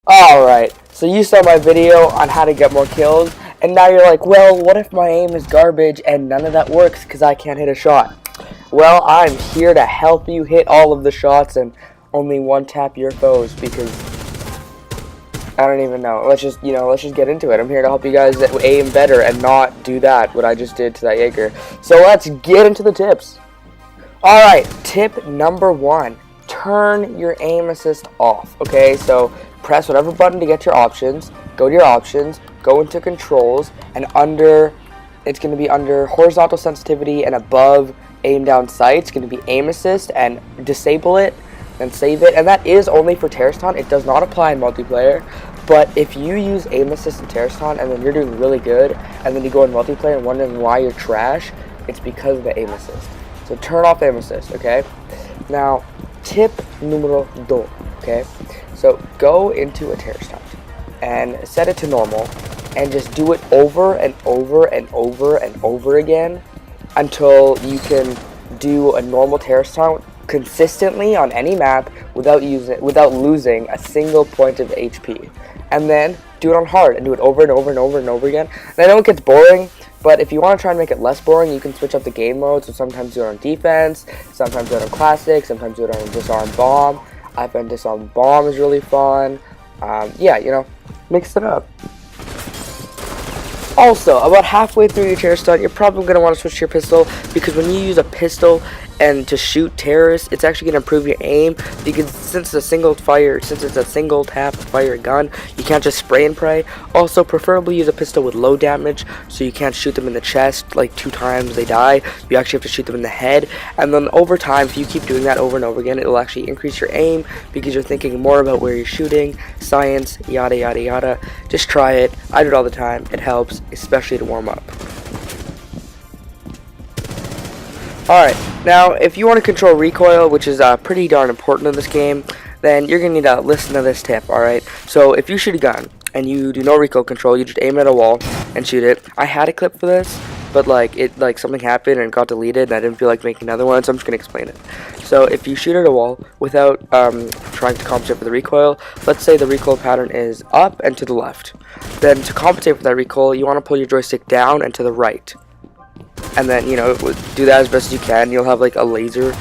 Alright, so you saw my video on how to get more kills, and now you're like, well, what if my aim is garbage and none of that works because I can't hit a shot? Well, I'm here to help you hit all of the shots and only one-tap your foes because I don't even know. Let's just get into it. I'm here to help you guys aim better and not do that, what I just did to that Jaeger. So let's get into the tips. Alright, tip number 1. Turn your aim assist off, okay? So press whatever button to get your options, go to your options, go into controls, and it's going to be under horizontal sensitivity and above aim down sight, it's going to be aim assist, and disable it and save it. And that is only for Terraston. It does not apply in multiplayer. But if you use aim assist in Terraston and then you're doing really good, and then you go in multiplayer and wondering why you're trash, it's because of the aim assist. So turn off aim assist, okay? Now, tip numero 2, okay? So go into a Terraston and set it to normal and just do it over and over and over and over again until you can do a normal Terraston consistently on any map without losing a single point of HP. And then do it on hard and do it over and over and over and over again. And I know it gets boring, but if you want to try and make it less boring, you can switch up the game mode. So sometimes do it on defense, sometimes do it on classic, sometimes do it on disarm bomb. I find disarm bomb is really fun. Yeah, mix it up. Also, about halfway through your Terraston, you're probably going to want to switch to your pistol, because when you use a pistol and to shoot terrorists, it's actually going to improve your aim, because since it's a single tap fire gun, you can't just spray and pray. Also, preferably use a pistol with low damage, so you can't shoot them in the chest like 2 times they die. You actually have to shoot them in the head, and then over time, if you keep doing that over and over again, it'll actually increase your aim, because you're thinking more about where you're shooting, science, yada yada yada. Just try it. I do it all the time. It helps, especially to warm up. Alright, now if you want to control recoil, which is pretty darn important in this game, then you're going to need to listen to this tip, alright? So if you shoot a gun and you do no recoil control, you just aim at a wall and shoot it. I had a clip for this, but something happened and it got deleted and I didn't feel like making another one, so I'm just going to explain it. So if you shoot at a wall without trying to compensate for the recoil, let's say the recoil pattern is up and to the left. Then to compensate for that recoil, you want to pull your joystick down and to the right. And then, do that as best as you can. You'll have like a laser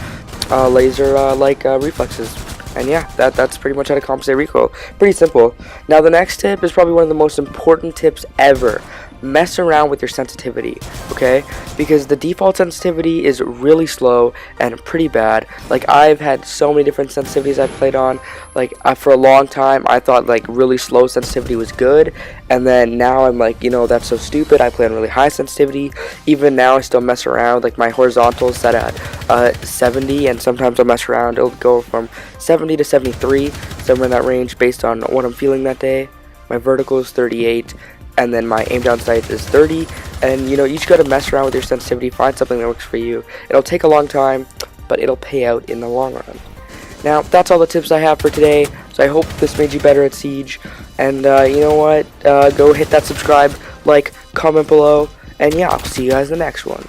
reflexes. And yeah, that's pretty much how to compensate recoil. Pretty simple. Now the next tip is probably one of the most important tips ever. Mess around with your sensitivity, okay? Because the default sensitivity is really slow and pretty bad. Like, I've had so many different sensitivities I've played on. Like, for a long time, I thought like really slow sensitivity was good, and then now I'm like, that's so stupid. I play on really high sensitivity. Even now, I still mess around. Like, my horizontal is set at 70, and sometimes I'll mess around. It'll go from 70 to 73, somewhere in that range, based on what I'm feeling that day. My vertical is 38. And then my aim down sight is 30, and you just gotta mess around with your sensitivity, find something that works for you. It'll take a long time, but it'll pay out in the long run. Now, that's all the tips I have for today, so I hope this made you better at Siege. And you know what, go hit that subscribe, like, comment below, and yeah, I'll see you guys in the next one.